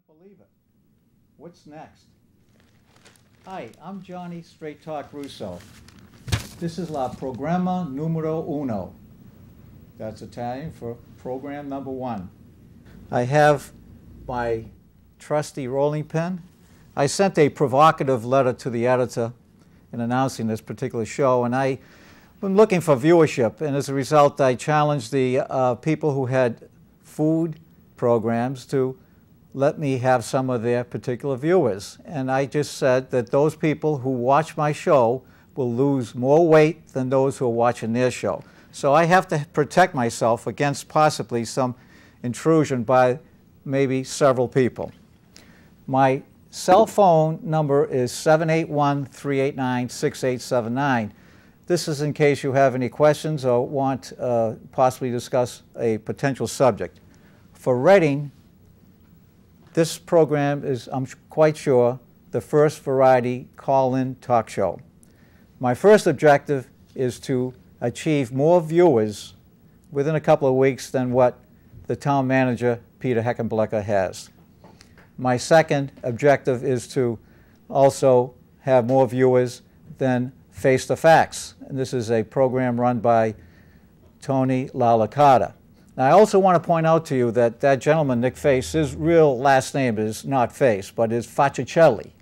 can't believe it. What's next? Hi, I'm Johnny Straight Talk Russo. This is la programa numero uno. That's Italian for program number one. I have my trusty rolling pin. I sent a provocative letter to the editor in announcing this particular show, and I've been looking for viewership, and as a result I challenged the people who had food programs to let me have some of their particular viewers. And I just said that those people who watch my show will lose more weight than those who are watching their show. So I have to protect myself against possibly some intrusion by maybe several people. My cell phone number is 781-389-6879. This is in case you have any questions or want possibly discuss a potential subject. For Reading, this program is, I'm quite sure, the first variety call-in talk show. My first objective is to achieve more viewers within a couple of weeks than what the town manager, Peter Heckenblecker, has. My second objective is to also have more viewers than Face the Facts. And this is a program run by Tony LaLaCarta. Now, I also want to point out to you that that gentleman, Nick Face, his real last name is not Face, but is Faccicelli.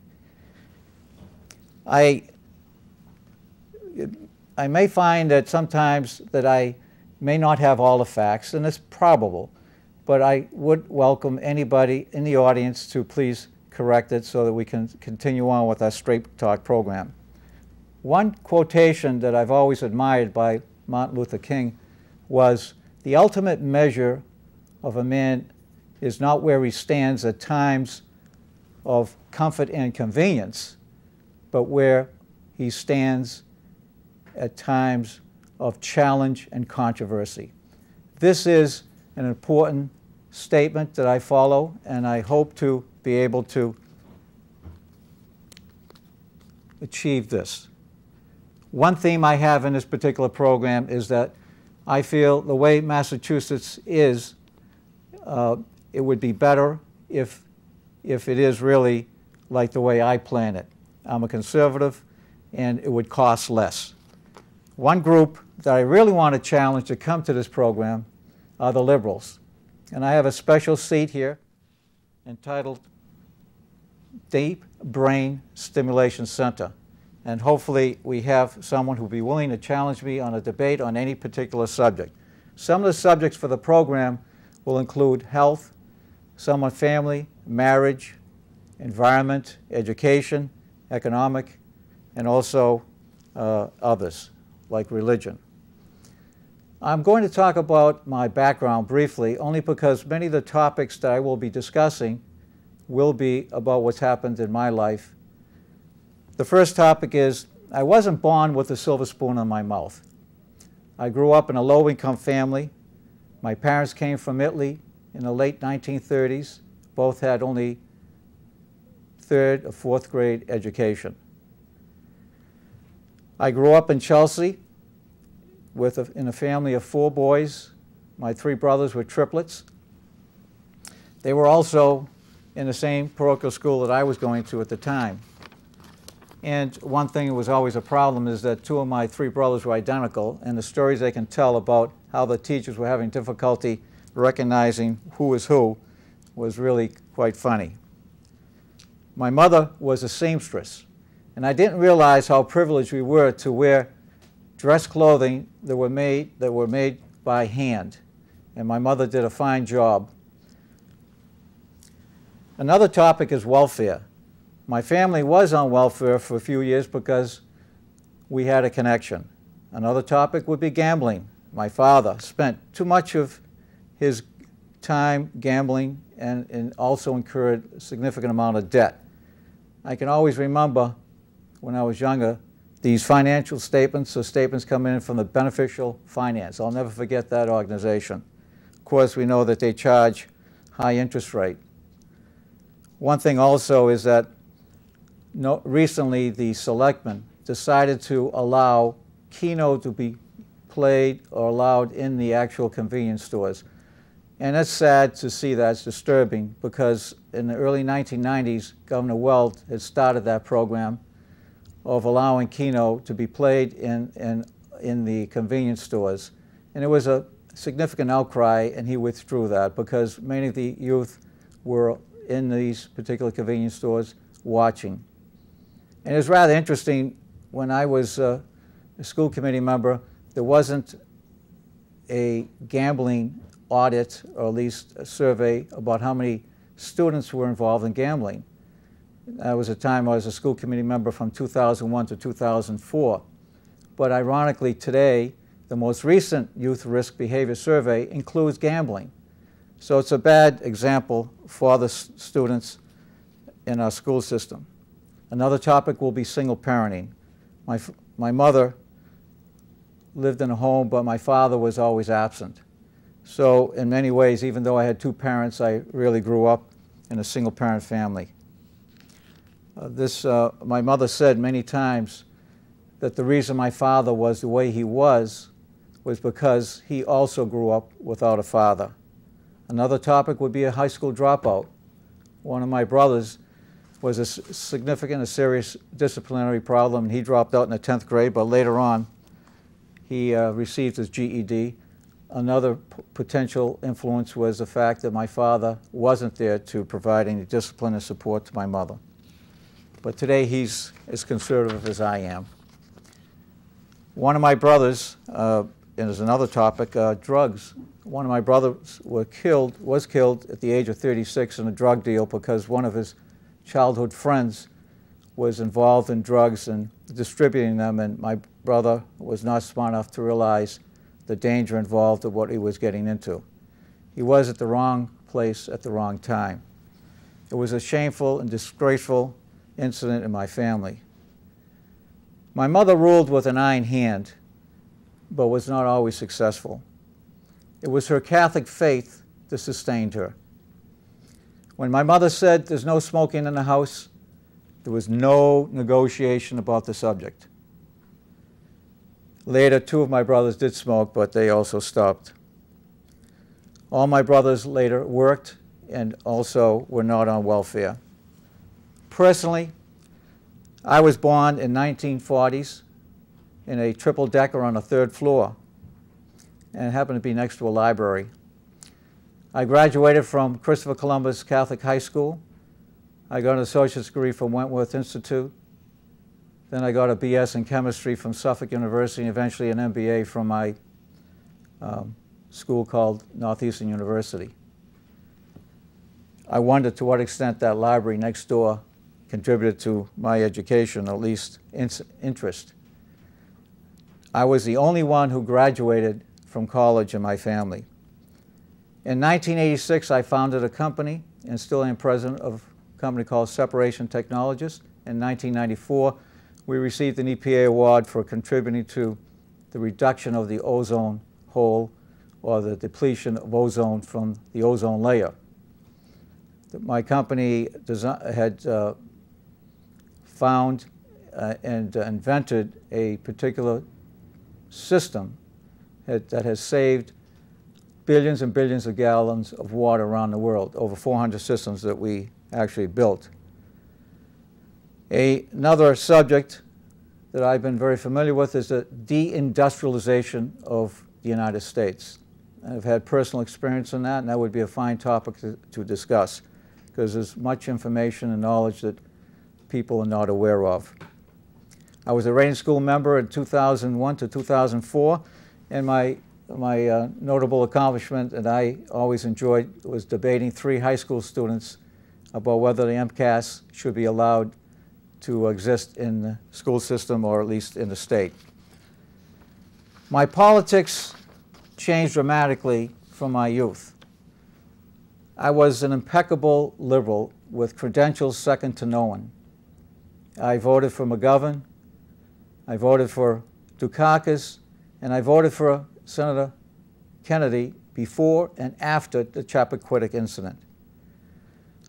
I may find that sometimes that I may not have all the facts, and it's probable, but I would welcome anybody in the audience to please correct it so that we can continue on with our Straight Talk program. One quotation that I've always admired by Martin Luther King was, "The ultimate measure of a man is not where he stands at times of comfort and convenience, but where he stands at times of challenge and controversy." This is an important statement that I follow, and I hope to be able to achieve this. One theme I have in this particular program is that I feel the way Massachusetts is, it would be better if it is really like the way I plan it. I'm a conservative, and it would cost less. One group that I really want to challenge to come to this program are the liberals. And I have a special seat here entitled Deep Brain Stimulation Center. And hopefully we have someone who will be willing to challenge me on a debate on any particular subject. Some of the subjects for the program will include health, some on family, marriage, environment, education, economic, and also others, like religion. I'm going to talk about my background briefly, only because many of the topics that I will be discussing will be about what's happened in my life. The first topic is, I wasn't born with a silver spoon in my mouth. I grew up in a low-income family. My parents came from Italy in the late 1930s. Both had only third or fourth grade education. I grew up in Chelsea in a family of 4 boys. My 3 brothers were triplets. They were also in the same parochial school that I was going to at the time. And one thing that was always a problem is that 2 of my 3 brothers were identical, and the stories they can tell about how the teachers were having difficulty recognizing who was who was really quite funny. My mother was a seamstress, and I didn't realize how privileged we were to wear dress clothing that were made by hand, and my mother did a fine job. Another topic is welfare. My family was on welfare for a few years because we had a connection. Another topic would be gambling. My father spent too much of his time gambling and also incurred a significant amount of debt. I can always remember when I was younger, these financial statements or statements come in from the Beneficial Finance. I'll never forget that organization. Of course, we know that they charge high interest rate. One thing also is that recently the selectmen decided to allow Keno to be played or allowed in the actual convenience stores. And it's sad to see that. It's disturbing because in the early 1990s, Governor Weld had started that program of allowing Keno to be played in the convenience stores. And there was a significant outcry, and he withdrew that because many of the youth were in these particular convenience stores watching. And it was rather interesting, when I was a school committee member, there wasn't a gambling audit, or at least a survey about how many students were involved in gambling. That was a time I was a school committee member from 2001 to 2004. But ironically today, the most recent youth risk behavior survey includes gambling. So it's a bad example for the students in our school system. Another topic will be single parenting. My mother lived in a home, but my father was always absent. So in many ways, even though I had two parents, I really grew up in a single parent family. My mother said many times that the reason my father was the way he was because he also grew up without a father. Another topic would be a high school dropout. One of my brothers was a serious disciplinary problem, and he dropped out in the 10th grade, but later on he received his GED. Another potential influence was the fact that my father wasn't there to provide any discipline and support to my mother. But today he's as conservative as I am. One of my brothers, and there's another topic, drugs. One of my brothers was killed at the age of 36 in a drug deal because one of his childhood friends was involved in drugs and distributing them, and my brother was not smart enough to realize the danger involved of what he was getting into. He was at the wrong place at the wrong time. It was a shameful and disgraceful incident in my family. My mother ruled with an iron hand, but was not always successful. It was her Catholic faith that sustained her. When my mother said there's no smoking in the house, there was no negotiation about the subject. Later, two of my brothers did smoke, but they also stopped. All my brothers later worked and also were not on welfare. Personally, I was born in 1940s in a triple-decker on the 3rd floor, and it happened to be next to a library. I graduated from Christopher Columbus Catholic High School. I got an associate's degree from Wentworth Institute. Then I got a BS in chemistry from Suffolk University, and eventually an MBA from my school called Northeastern University. I wonder to what extent that library next door contributed to my education, or at least interest. I was the only one who graduated from college in my family. In 1986, I founded a company and still am president of a company called Separation Technologists. In 1994, we received an EPA award for contributing to the reduction of the ozone hole, or the depletion of ozone from the ozone layer. My company had found and invented a particular system that has saved billions and billions of gallons of water around the world, over 400 systems that we actually built. Another subject that I've been very familiar with is the deindustrialization of the United States. I've had personal experience in that, and that would be a fine topic to discuss, because there's much information and knowledge that people are not aware of. I was a rating school member in 2001 to 2004, and my notable accomplishment that I always enjoyed was debating 3 high school students about whether the MCAS should be allowed to exist in the school system, or at least in the state. My politics changed dramatically from my youth. I was an impeccable liberal with credentials second to no one. I voted for McGovern, I voted for Dukakis, and I voted for Senator Kennedy before and after the Chappaquiddick incident.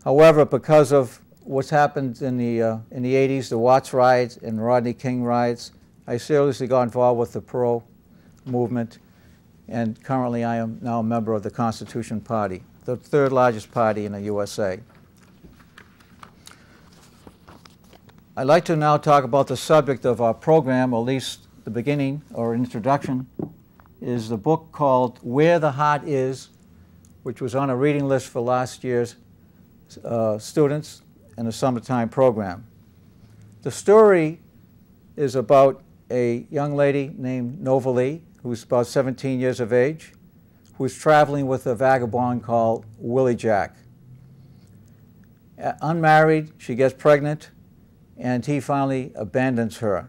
However, because of what's happened in the 80s, the Watts riots and Rodney King riots, I seriously got involved with the pro movement, and currently I am now a member of the Constitution Party, the 3rd largest party in the USA. I'd like to now talk about the subject of our program, or at least the beginning or introduction, is the book called Where the Heart Is, which was on a reading list for last year's students in the summertime program. The story is about a young lady named Nova Lee, who's about 17 years of age, who's traveling with a vagabond called Willie Jack. Unmarried, she gets pregnant, and he finally abandons her.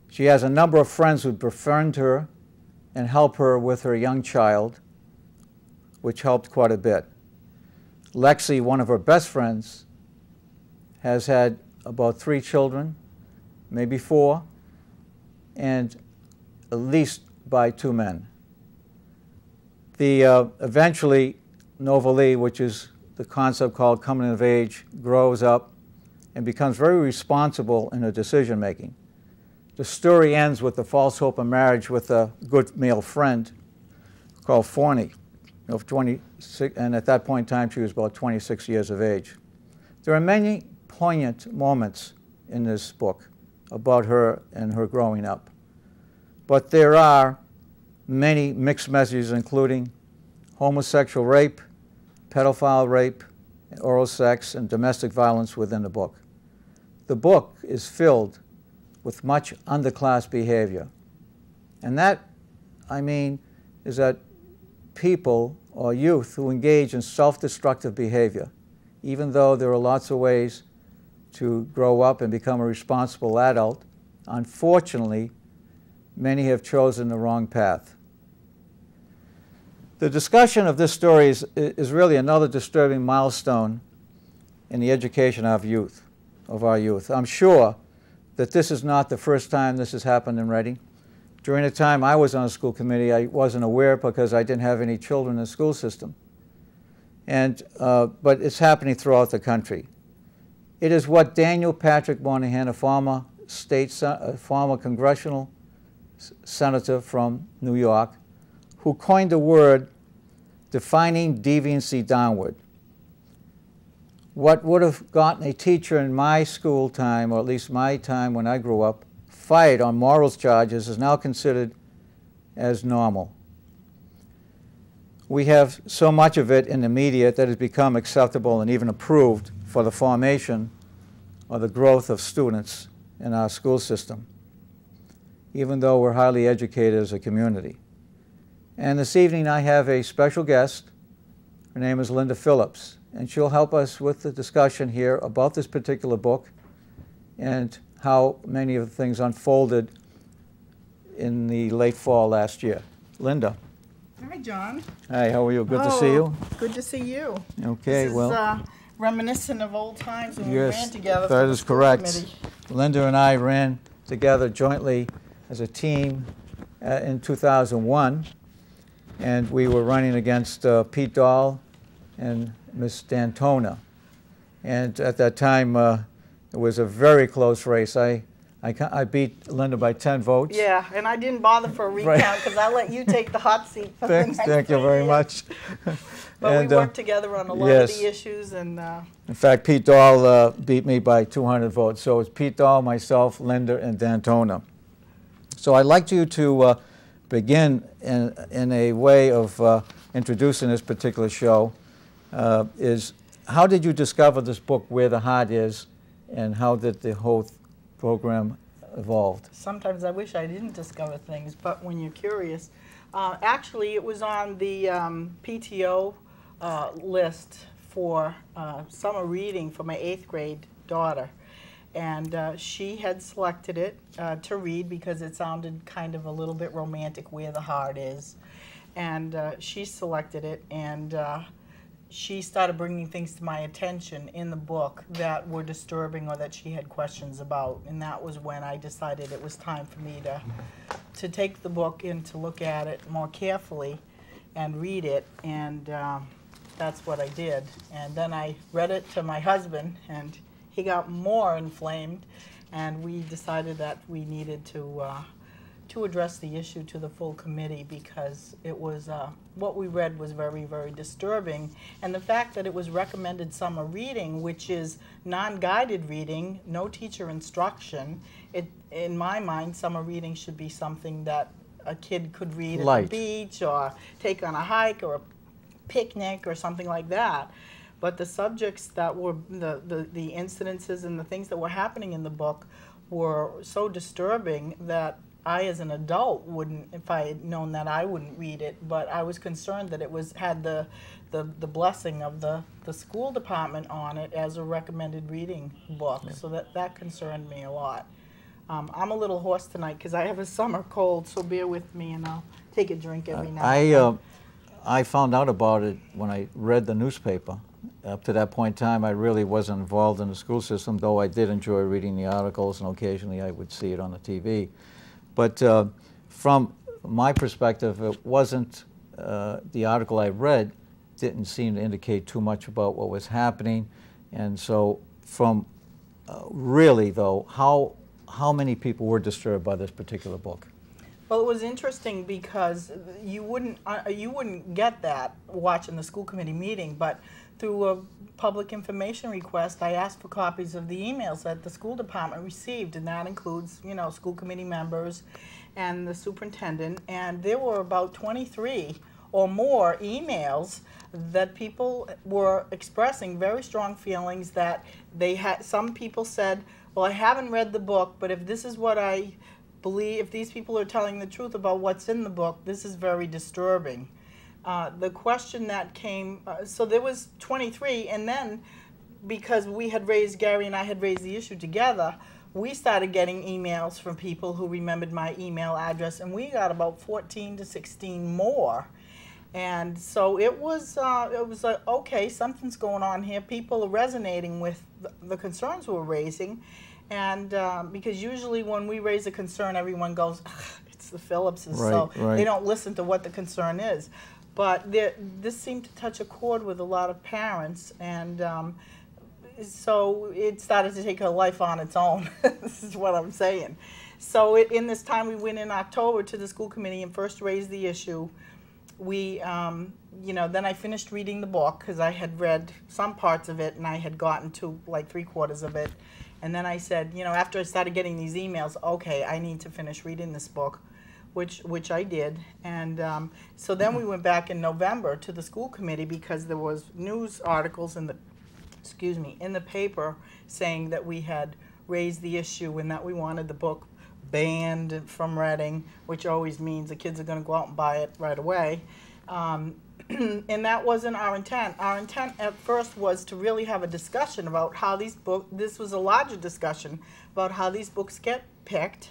She has a number of friends who befriend her and help her with her young child, which helped quite a bit. Lexi, one of her best friends, has had about 3 children, maybe 4, and at least by 2 men. Eventually, Nova Lee, which is the concept called coming of age, grows up and becomes very responsible in her decision making. The story ends with the false hope of marriage with a good male friend called Forney, of 26, and at that point in time she was about 26 years of age. There are many poignant moments in this book about her and her growing up, but there are many mixed messages, including homosexual rape, pedophile rape, oral sex, and domestic violence within the book. The book is filled with much underclass behavior. And that, I mean, is that people or youth who engage in self-destructive behavior, even though there are lots of ways to grow up and become a responsible adult, unfortunately, many have chosen the wrong path. The discussion of this story is really another disturbing milestone in the education of our youth. I'm sure that this is not the first time this has happened in Reading. During the time I was on a school committee, I wasn't aware because I didn't have any children in the school system. But it's happening throughout the country. It is what Daniel Patrick Moynihan, a former congressional senator from New York, who coined the word defining deviancy downward. What would have gotten a teacher in my school time, or at least my time when I grew up, fired on morals charges is now considered as normal. We have so much of it in the media that has become acceptable and even approved for the formation or the growth of students in our school system, even though we're highly educated as a community. And this evening I have a special guest. Her name is Linda Phillips, and she'll help us with the discussion here about this particular book and how many of the things unfolded in the late fall last year. Linda. Hi, John. Hi, how are you? Good to see you. Good to see you. Okay, this is, reminiscent of old times when we ran together. That is correct. Committee. Linda and I ran together jointly as a team in 2001, and we were running against Pete Dahl and Miss Dantona. And at that time, it was a very close race. I beat Linda by 10 votes. Yeah, and I didn't bother for a recount because I let you take the hot seat for the next Thank you very much. But we worked together on a lot of the issues. And in fact, Pete Dahl beat me by 200 votes. So it's Pete Dahl, myself, Linda, and Dantona. So I'd like you to begin in a way of introducing this particular show. Is how did you discover this book, Where the Heart Is, and how did the whole program evolve? Sometimes I wish I didn't discover things, but when you're curious. Actually, it was on the PTO list for summer reading for my 8th grade daughter. And she had selected it to read because it sounded kind of a little bit romantic, Where the Heart Is. And she selected it, and she started bringing things to my attention in the book that were disturbing or that she had questions about. And that was when I decided it was time for me to take the book and to look at it more carefully and read it. And that's what I did. And then I read it to my husband, and he got more inflamed, and we decided that we needed to to address the issue to the full committee, because it was, what we read was very, very disturbing. And the fact that it was recommended summer reading, which is non-guided reading, no teacher instruction, in my mind, summer reading should be something that a kid could read at the beach or take on a hike or a picnic or something like that. But the subjects that were, the incidences and the things that were happening in the book were so disturbing that I, as an adult, wouldn't, if I had known that, I wouldn't read it. But I was concerned that it had the blessing of the school department on it as a recommended reading book. Yeah. So that concerned me a lot. I'm a little hoarse tonight because I have a summer cold, so bear with me, and I'll take a drink every now and then. I found out about it when I read the newspaper. Up to that point in time, I really wasn't involved in the school system, though I did enjoy reading the articles, and occasionally I would see it on the TV. But from my perspective, it wasn't, the article I read didn't seem to indicate too much about what was happening. And so from really, though, how many people were disturbed by this particular book? Well, it was interesting because you wouldn't get that watching the school committee meeting, but through a public information request, I asked for copies of the emails that the school department received, and that includes, you know, school committee members and the superintendent, and there were about 23 or more emails that people were expressing very strong feelings that they had. Some people said, well, I haven't read the book, but if this is what I believe, if these people are telling the truth about what's in the book, this is very disturbing. The question that came, so there was 23, and then because Gary and I had raised the issue together, we started getting emails from people who remembered my email address, and we got about 14 to 16 more. And so it was like, okay, something's going on here. People are resonating with the concerns we're raising. And because usually when we raise a concern, everyone goes, it's the Phillipses, so they don't listen to what the concern is. But this seemed to touch a chord with a lot of parents, and so it started to take a life on its own. This is what I'm saying. So in this time, we went in October to the school committee and first raised the issue. We, you know, then I finished reading the book because I had read some parts of it and I had gotten to like 3/4 of it. And then I said, you know, after I started getting these emails, okay, I need to finish reading this book, which I did. And so then we went back in November to the school committee because there was news articles in the, in the paper saying that we had raised the issue and that we wanted the book banned from Reading, which always means the kids are going to go out and buy it right away. And that wasn't our intent. Our intent at first was to really have a discussion about how these books, this was a larger discussion about how these books get picked,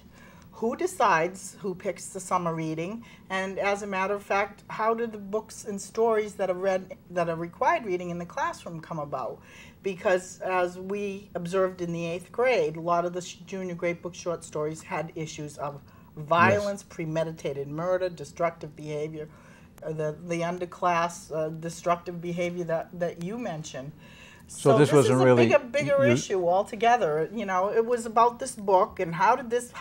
who decides who picks the summer reading, and as a matter of fact, how do the books and stories that are required reading in the classroom come about? Because as we observed in the 8th grade, a lot of the junior grade book short stories had issues of violence, premeditated murder, destructive behavior, the underclass destructive behavior that you mentioned. So this wasn't really a bigger issue altogether. You know, it was about this book and how did this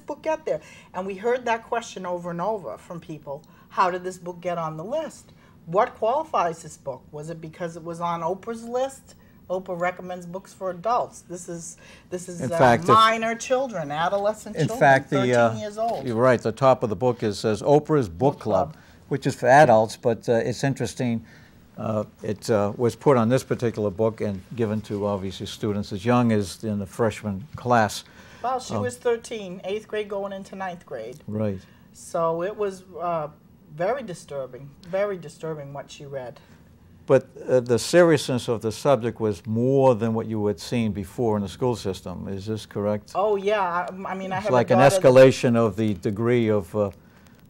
book get there? And we heard that question over and over from people. How did this book get on the list? What qualifies this book? Was it because it was on Oprah's list? Oprah recommends books for adults. This is in fact, minor children, adolescent children, 13 years old. You're right. The top of the book says Oprah's Book Club, which is for adults, but it's interesting. It was put on this particular book and given to obviously students as young as in the freshman class. Well, she was 13, 8th grade going into 9th grade. Right. So it was very disturbing what she read. But the seriousness of the subject was more than what you had seen before in the school system. Is this correct? Oh yeah, I mean, I have it's like an escalation of the degree of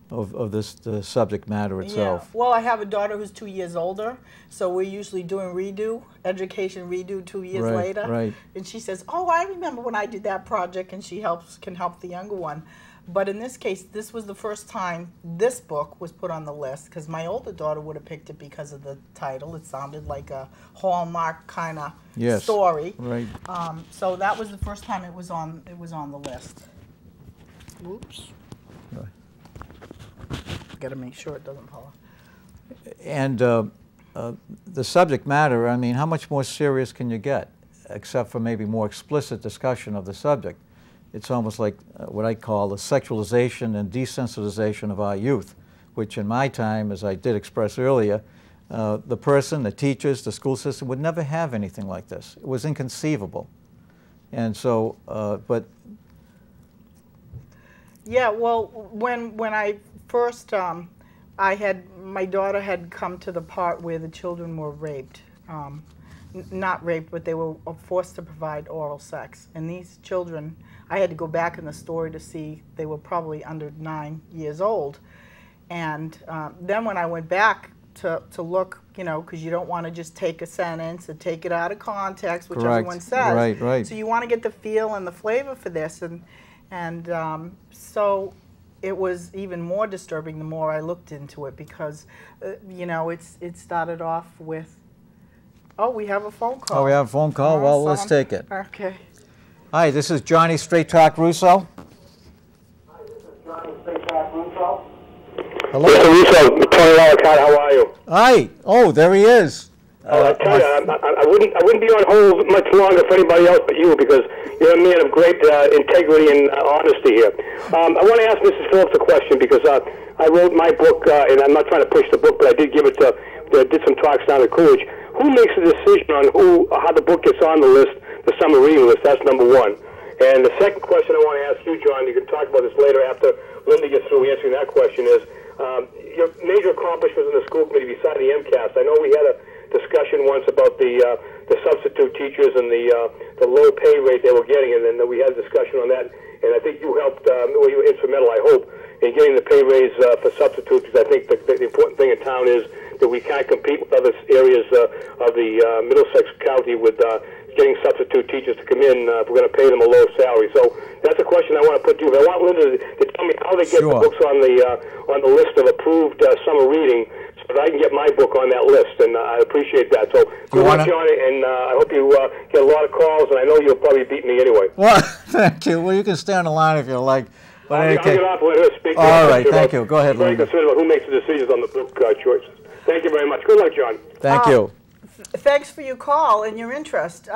the subject matter itself. Yeah. Well, I have a daughter who's 2 years older, so we're usually doing education redo 2 years later. Right. And she says, oh, I remember when I did that project, and she can help the younger one. But in this case, this was the first time this book was put on the list, because my older daughter would have picked it because of the title. It sounded like a Hallmark kind of story. Right. So that was the first time it was on the list. Oops. Got to make sure it doesn't fall off. And the subject matter, I mean, how much more serious can you get, except for maybe more explicit discussion of the subject? It's almost like what I call the sexualization and desensitization of our youth, which in my time, as I did express earlier, the person, the teachers, the school system would never have anything like this. It was inconceivable. And so, but... Yeah, well, when I first, my daughter had come to the part where the children were raped. Not raped, but they were forced to provide oral sex. And these children, I had to go back in the story to see they were probably under 9 years old. And then when I went back to look, you know, because you don't want to just take a sentence and take it out of context, which Correct. everyone says. Right, right. So you want to get the feel and the flavor for this. And so it was even more disturbing the more I looked into it, because, you know, it started off with, oh, we have a phone call. Oh, we have a phone call? Well, let's take it. Okay. Hi, this is Johnny Straight Talk Russo. Hi, this is Johnny Straight Talk Russo. Hello. Mr. Russo, Tony Lawicott, how are you? Hi. Oh, there he is. I tell you, I wouldn't be on hold much longer for anybody else but you, because you're a man of great integrity and honesty here. I want to ask Mrs. Phillips a question, because I wrote my book, and I'm not trying to push the book, but I did give it to, did some talks down at Coolidge. Who makes the decision on how the book gets on the list, the summer reading list? That's number one. And the second question I want to ask you, John, you can talk about this later after Linda gets through answering that question, is your major accomplishments in the school committee beside the MCAS. I know we had a discussion once about the substitute teachers and the low pay rate they were getting, and then we had a discussion on that. And I think you helped, well, you were instrumental, I hope, in getting the pay raise for substitutes, because I think the important thing in town is that we can't compete with other areas of the Middlesex County with getting substitute teachers to come in if we're going to pay them a low salary. So that's a question I want to put to you. But I want Linda to tell me how they get the books on the list of approved summer reading, so that I can get my book on that list, and I appreciate that. So good luck, John, and I hope you get a lot of calls, and I know you'll probably beat me anyway. Well, thank you. Well, you can stay on the line if you like. But I'll get off and let her speak. All right, thank you. Go ahead, Linda. Very concerned about who makes the decisions on the book choices. Thank you very much. Good luck, John. Thank you. Thanks for your call and your interest.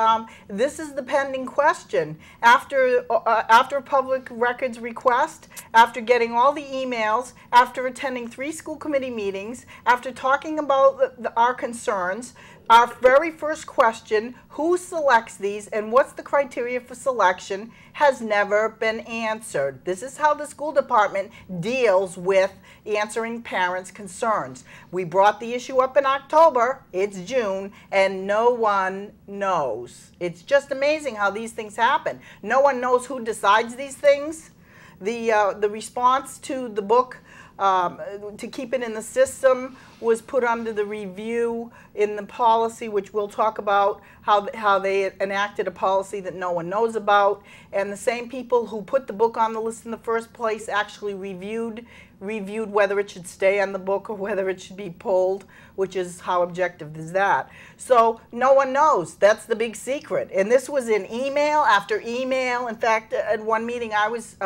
This is the pending question. After a public records request, after getting all the emails, after attending 3 school committee meetings, after talking about our concerns, our very first question, who selects these and what's the criteria for selection, has never been answered. This is how the school department deals with answering parents' concerns. We brought the issue up in October, it's June, and no one knows. It's just amazing how these things happen. No one knows who decides these things. The response to the book to keep it in the system was put under the review in the policy, which we'll talk about how they enacted a policy that no one knows about. And the same people who put the book on the list in the first place actually reviewed whether it should stay on the book or whether it should be pulled, which is how objective is that. So no one knows. That's the big secret. And this was in email after email. In fact, at one meeting I was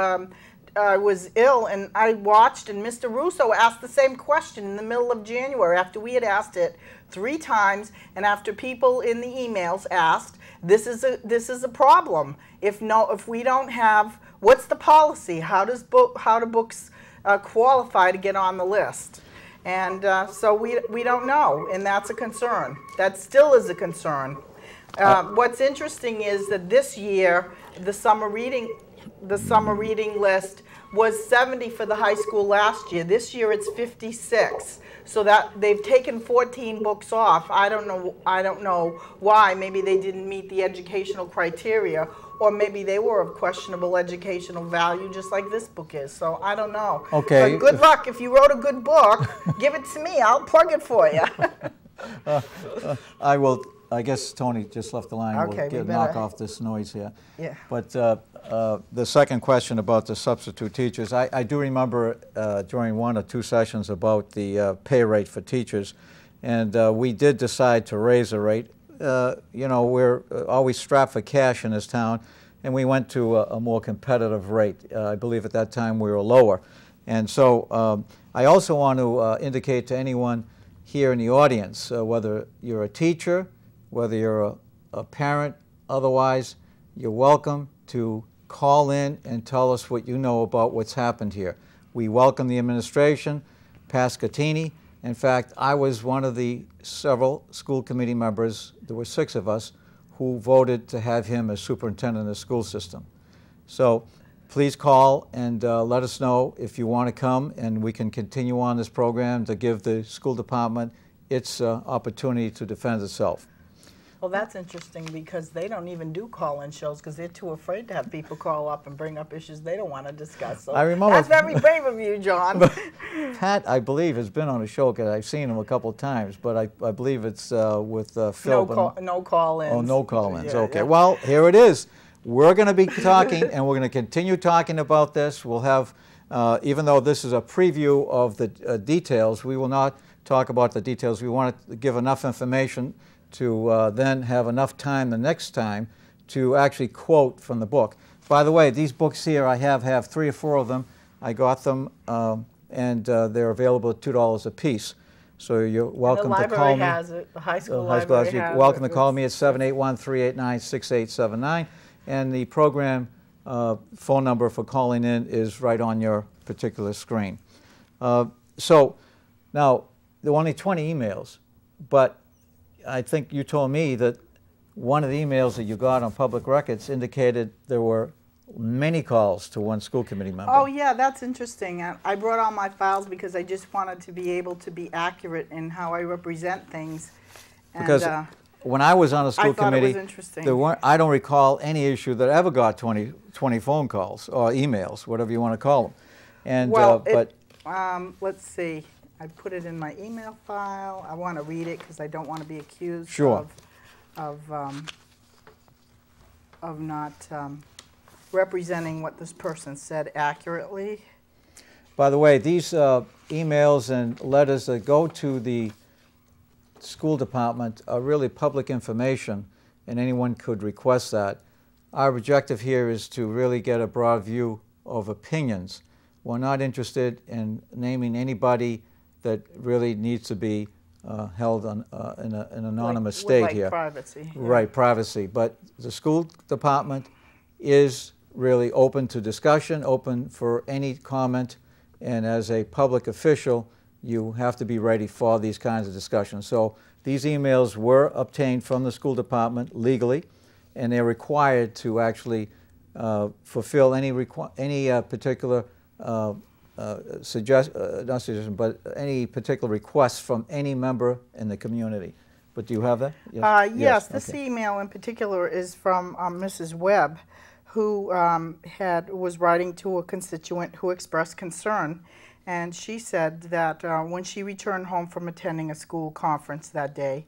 ill, and I watched, and Mr. Russo asked the same question in the middle of January after we had asked it 3 times, and after people in the emails asked, this is a problem. If we don't have, what's the policy? How do books qualify to get on the list? And so we don't know, and that's a concern. That still is a concern. What's interesting is that this year the summer reading list was 70 for the high school last year. This year it's 56. So that they've taken 14 books off. I don't know why. Maybe they didn't meet the educational criteria, or maybe they were of questionable educational value, just like this book is. So I don't know. Okay. But good luck. If you wrote a good book, give it to me. I'll plug it for you. I will. I guess Tony just left the line. Okay, we'll knock off this noise here. Yeah. But the second question about the substitute teachers, I do remember during 1 or 2 sessions about the pay rate for teachers, and we did decide to raise the rate. You know, we're always strapped for cash in this town, and we went to a more competitive rate. I believe at that time we were lower. And so I also want to indicate to anyone here in the audience, whether you're a teacher, whether you're a parent, otherwise, you're welcome to call in and tell us what you know about what's happened here. We welcome the administration, Pascatini. In fact, I was one of the several school committee members, there were 6 of us, who voted to have him as superintendent of the school system. So please call and let us know if you want to come, and we can continue on this program to give the school department its opportunity to defend itself. Well, that's interesting because they don't even do call-in shows because they're too afraid to have people call up and bring up issues they don't want to discuss. So I remember that's very brave of you, John. Pat, I believe, has been on a show because I've seen him a couple of times, but I believe it's with Phil. No call-ins. Oh, no call-ins. Yeah, okay. yeah. Well, here it is. We're going to be talking, and we're going to continue talking about this. We'll have, even though this is a preview of the details, we will not talk about the details. We want to give enough information to then have enough time the next time to actually quote from the book. By the way, these books here, I have 3 or 4 of them. I got them, and they're available at $2 a piece. So you're welcome to call me. The library has it. The high school library has it. You're welcome to call me at 781-389-6879. And the program phone number for calling in is right on your particular screen. So now, there were only 20 emails, but I think you told me that one of the emails that you got on public records indicated there were many calls to one school committee member. Oh yeah, that's interesting. I brought all my files because I just wanted to be able to be accurate in how I represent things. And, because when I was on a school committee, it was interesting. there weren't, I don't recall any issue that ever got 20 phone calls or emails, whatever you want to call them. And well, let's see. I put it in my email file. I want to read it because I don't want to be accused of not representing what this person said accurately. By the way, these emails and letters that go to the school department are really public information, and anyone could request that. Our objective here is to really get a broad view of opinions. We're not interested in naming anybody that really needs to be held on, in an anonymous state here. Privacy. Yeah. Right, privacy. But the school department is really open to discussion, open for any comment, and as a public official, you have to be ready for these kinds of discussions. So these emails were obtained from the school department legally, and they're required to actually fulfill any particular not suggestion, but any particular requests from any member in the community. But do you have that? Yes. Yes. This Okay. email in particular is from Mrs. Webb, who was writing to a constituent who expressed concern. And she said that when she returned home from attending a school conference that day,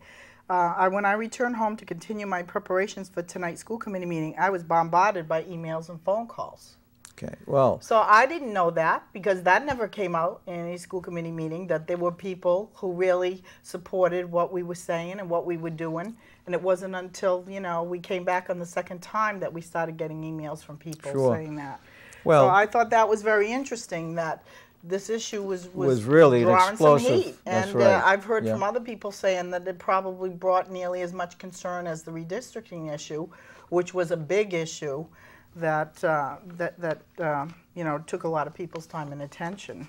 when I returned home to continue my preparations for tonight's school committee meeting, I was bombarded by emails and phone calls. Okay, well. So I didn't know that because that never came out in any school committee meeting, that there were people who really supported what we were saying and what we were doing. And it wasn't until, you know, we came back on the second time that we started getting emails from people saying that. Well, so I thought that was very interesting that this issue was really drawing explosive. some heat. That's And right. I've heard from Yeah. other people saying that it probably brought nearly as much concern as the redistricting issue, which was a big issue that you know, took a lot of people's time and attention.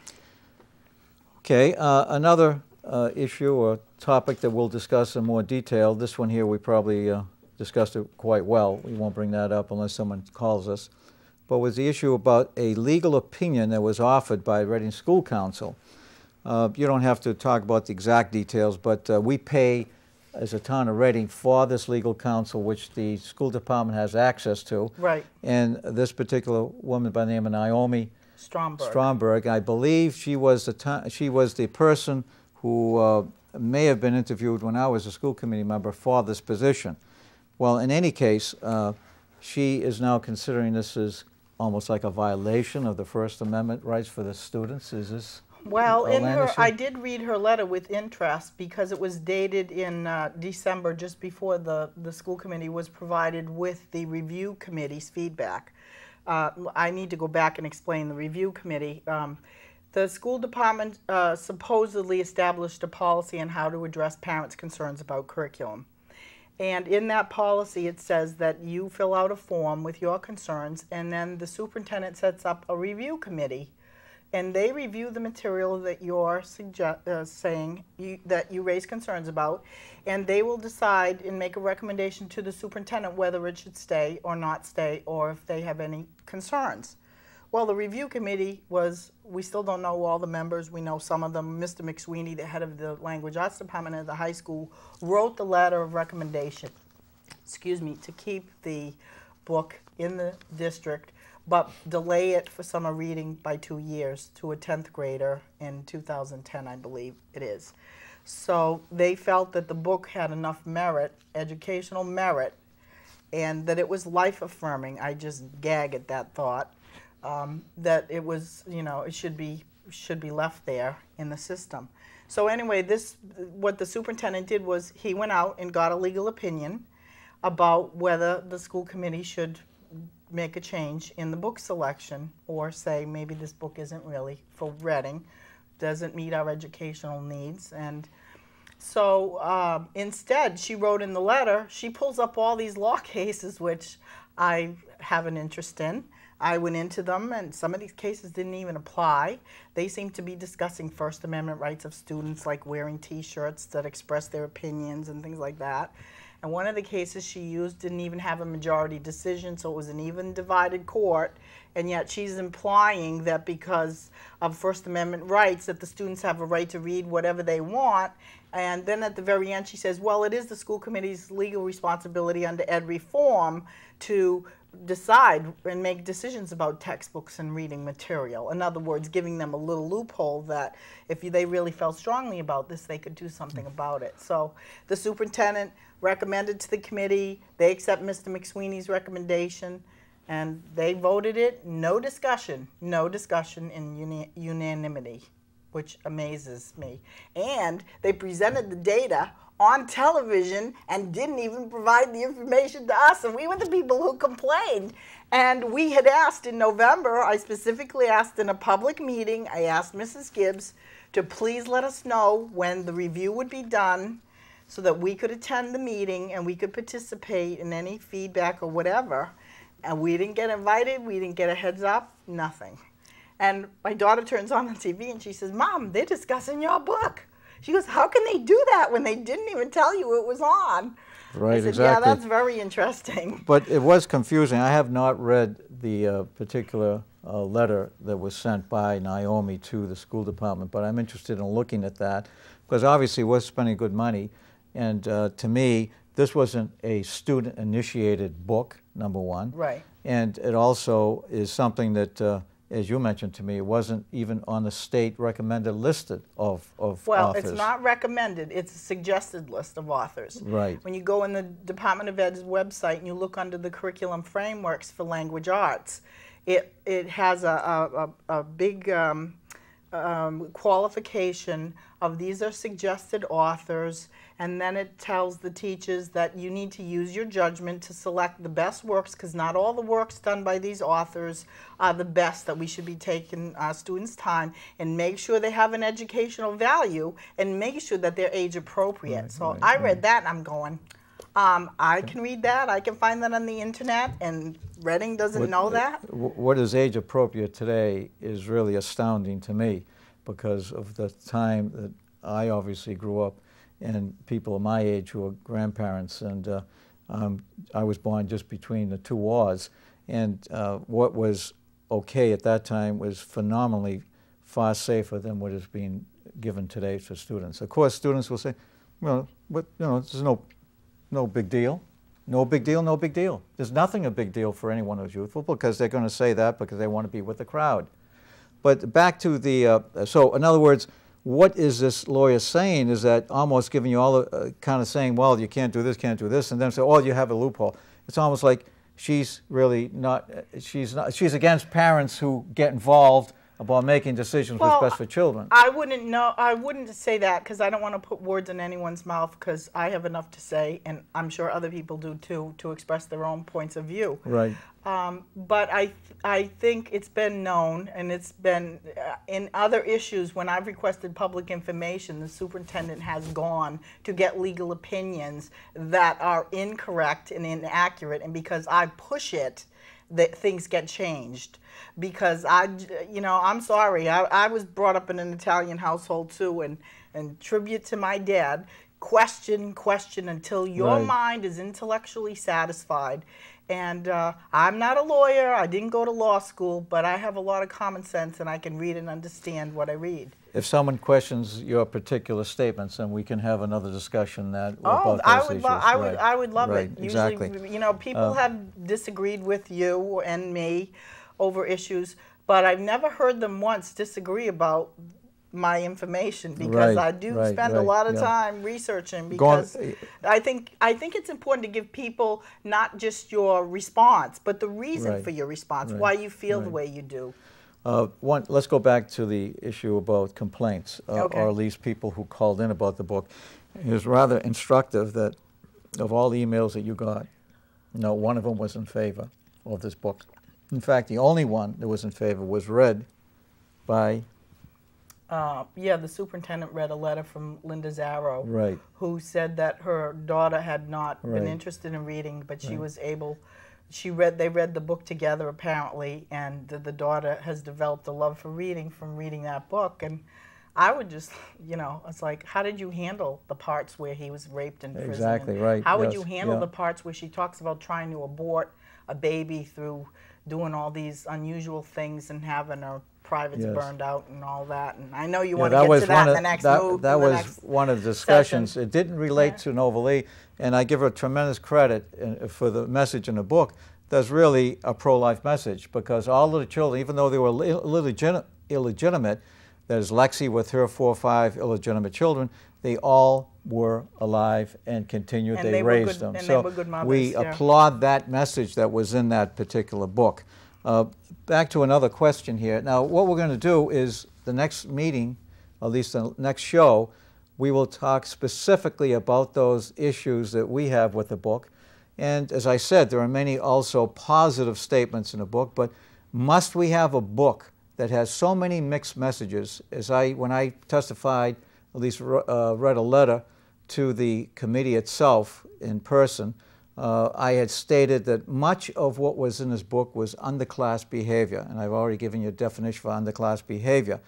Okay, another issue or topic that we'll discuss in more detail. This one here we probably discussed it quite well. We won't bring that up unless someone calls us. But was the issue about a legal opinion that was offered by Reading School Council. You don't have to talk about the exact details, but we pay as a town of Reading for this legal counsel, which the school department has access to. Right. And this particular woman by the name of Naomi Stromberg, I believe she was the person who may have been interviewed when I was a school committee member for this position. Well, in any case, she is now considering this as almost like a violation of the First Amendment rights for the students. Is this? Well, I did read her letter with interest because it was dated in December, just before the school committee was provided with the review committee's feedback. I need to go back and explain the review committee. The school department supposedly established a policy on how to address parents' concerns about curriculum. And in that policy, it says that you fill out a form with your concerns, and then the superintendent sets up a review committee. And they review the material that you're saying that you raise concerns about, and they will decide and make a recommendation to the superintendent whether it should stay or not stay, or if they have any concerns. Well, the review committee we still don't know all the members. We know some of them. Mr. McSweeney, the head of the language arts department at the high school, wrote the letter of recommendation, to keep the book in the district, but delay it for summer reading by 2 years to a 10th grader in 2010, I believe it is. So they felt that the book had enough merit, educational merit, and that it was life-affirming. I just gag at that thought. That it was, it should be left there in the system. So anyway, what the superintendent did was he went out and got a legal opinion about whether the school committee should make a change in the book selection, or say maybe this book isn't really for Reading, doesn't meet our educational needs. And so instead, she wrote in the letter, she pulls up all these law cases, which I have an interest in. I went into them, and some of these cases didn't even apply. They seem to be discussing First Amendment rights of students, like wearing T-shirts that express their opinions and things like that. And one of the cases she used didn't even have a majority decision, so it was an even divided court, and yet she's implying that because of First Amendment rights, that the students have a right to read whatever they want. And then at the very end she says, well, it is the school committee's legal responsibility under ed reform to decide and make decisions about textbooks and reading material. In other words, giving them a little loophole that if they really felt strongly about this, they could do something about it. So the superintendent recommended to the committee, they accept Mr. McSweeney's recommendation, and they voted it, no discussion in unanimity, which amazes me. And they presented the data on television and didn't even provide the information to us, and we were the people who complained. And we had asked in November, I specifically asked in a public meeting, I asked Mrs. Gibbs to please let us know when the review would be done so that we could attend the meeting and we could participate in any feedback or whatever. And we didn't get invited, we didn't get a heads up, nothing. And my daughter turns on the TV and she says, Mom, they're discussing your book. She goes, how can they do that when they didn't even tell you it was on? Right, I said, exactly. Yeah, that's very interesting. But it was confusing. I have not read the particular letter that was sent by Naomi to the school department, but I'm interested in looking at that because obviously we're spending good money. And to me, this wasn't a student-initiated book, number one. Right. And it also is something that, as you mentioned to me, it wasn't even on the state recommended list of authors. Well, it's not recommended. It's a suggested list of authors. Right. When you go in the Department of Ed's website and you look under the curriculum frameworks for language arts, it has a big qualification of these are suggested authors, and then it tells the teachers that you need to use your judgment to select the best works, because not all the works done by these authors are the best, that we should be taking our students' time and make sure they have an educational value and make sure that they're age appropriate. Right, so right, I read that and I'm going, I can read that, I can find that on the internet, and Reading doesn't know that. What is age appropriate today is really astounding to me because of the time that I obviously grew up and people of my age who are grandparents, and I was born just between the two wars, and what was okay at that time was phenomenally far safer than what is being given today for students. Of course, students will say, well, but there's no big deal. No big deal, no big deal. There's nothing a big deal for anyone who's youthful because they're going to say that because they want to be with the crowd. But back to the, so in other words, what is this lawyer saying is that almost giving you all the, kind of saying, well, you can't do this, and then say, oh, you have a loophole. It's almost like she's really not, she's against parents who get involved about making decisions what's best for children. I wouldn't say that because I don't want to put words in anyone's mouth, because I have enough to say, and I'm sure other people do too, to express their own points of view. Right. But I think it's been known, and it's been in other issues when I've requested public information, the superintendent has gone to get legal opinions that are incorrect and inaccurate, and because I push it, that things get changed. Because I'm sorry, I was brought up in an Italian household too, and tribute to my dad, question until your mind is intellectually satisfied. And I'm not a lawyer, I didn't go to law school, but I have a lot of common sense and I can read and understand what I read. If someone questions your particular statements, then we can have another discussion about those issues. I would love it. Exactly. Usually, people have disagreed with you and me over issues, but I've never heard them once disagree about my information, because I do spend a lot of time researching, because I think it's important to give people not just your response, but the reason for your response, why you feel the way you do. Let's go back to the issue about complaints, or at least people who called in about the book. It was rather instructive that of all the emails that you got, one of them was in favor of this book. In fact, the only one that was in favor was read by... the superintendent read a letter from Linda Zarrow, who said that her daughter had not been interested in reading, but she was able. They read the book together apparently, and the daughter has developed a love for reading from reading that book. And I would just, it's like, how did you handle the parts where he was raped in prison? Exactly, right. How would you handle the parts where she talks about trying to abort a baby through doing all these unusual things and having her privates burned out and all that? And I know you want to get to that in the next move. That was one of the discussions. Session. It didn't relate to Nova Lee, and I give her tremendous credit for the message in the book. That's really a pro-life message, because all of the children, even though they were illegitimate, that is Lexi with her 4 or 5 illegitimate children, they all were alive and continued. They raised them. So they were good mothers, we applaud that message that was in that particular book. Back to another question here. Now, what we're going to do is the next meeting, at least the next show, we will talk specifically about those issues that we have with the book. And as I said, there are many also positive statements in the book, but must we have a book that has so many mixed messages? When I testified, at least read a letter to the committee itself in person, I had stated that much of what was in this book was underclass behavior, and I've already given you a definition for underclass behavior.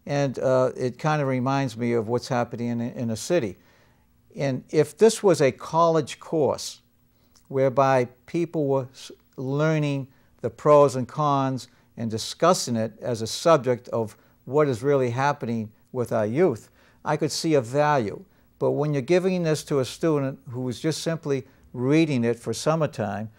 And it kind of reminds me of what's happening in a city. And if this was a college course whereby people were learning the pros and cons and discussing it as a subject of what is really happening with our youth, I could see a value. But when you're giving this to a student who is just simply reading it for summertime,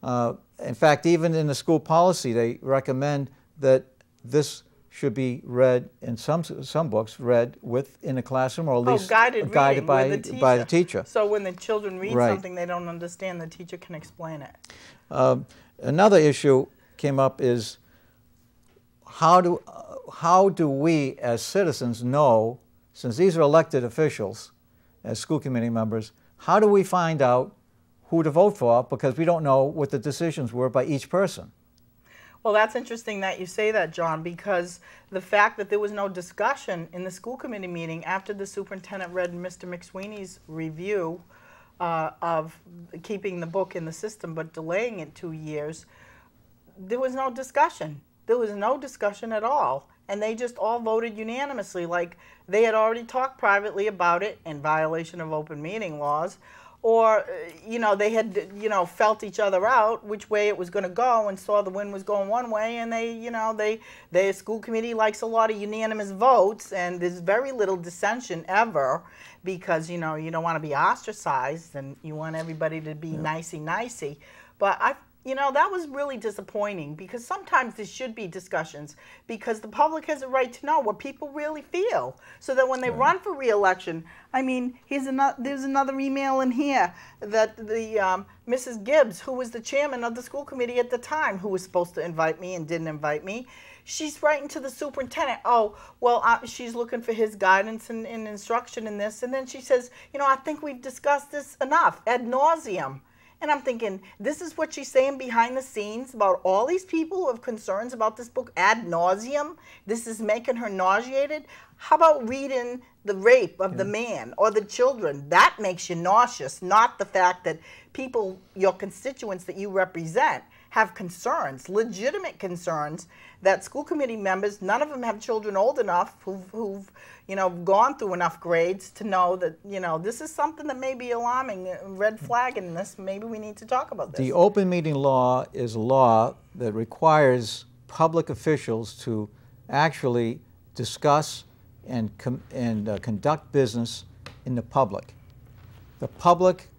in fact, even in the school policy, they recommend that this should be read in some books, read in a classroom, or at least guided by the teacher. So when the children read something they don't understand, the teacher can explain it. Another issue came up is how do we as citizens know, since these are elected officials as school committee members, how do we find out who to vote for, because we don't know what the decisions were by each person? Well, that's interesting that you say that, John, because the fact that there was no discussion in the school committee meeting after the superintendent read Mr. McSweeney's review of keeping the book in the system but delaying it 2 years, there was no discussion. There was no discussion at all. And they just all voted unanimously, like they had already talked privately about it in violation of open meeting laws, or, they had, felt each other out which way it was going to go and saw the wind was going one way, and the school committee likes a lot of unanimous votes, and there's very little dissension ever, because, you don't want to be ostracized and you want everybody to be nicey-nicey. But that was really disappointing, because sometimes there should be discussions, because the public has a right to know what people really feel, so that when they run for re-election, there's another email in here that the Mrs. Gibbs, who was the chairman of the school committee at the time, who was supposed to invite me and didn't invite me, she's writing to the superintendent, she's looking for his guidance and instruction in this, and then she says, I think we've discussed this enough, ad nauseum. And I'm thinking, this is what she's saying behind the scenes about all these people who have concerns about this book ad nauseum. This is making her nauseated. How about reading the rape of the man or the children? That makes you nauseous, not the fact that people, your constituents that you represent, have concerns, legitimate concerns, that school committee members, none of them have children old enough who've gone through enough grades to know that, this is something that may be alarming, red flag in this. Maybe we need to talk about this. The open meeting law is a law that requires public officials to actually discuss and conduct business in the public. The public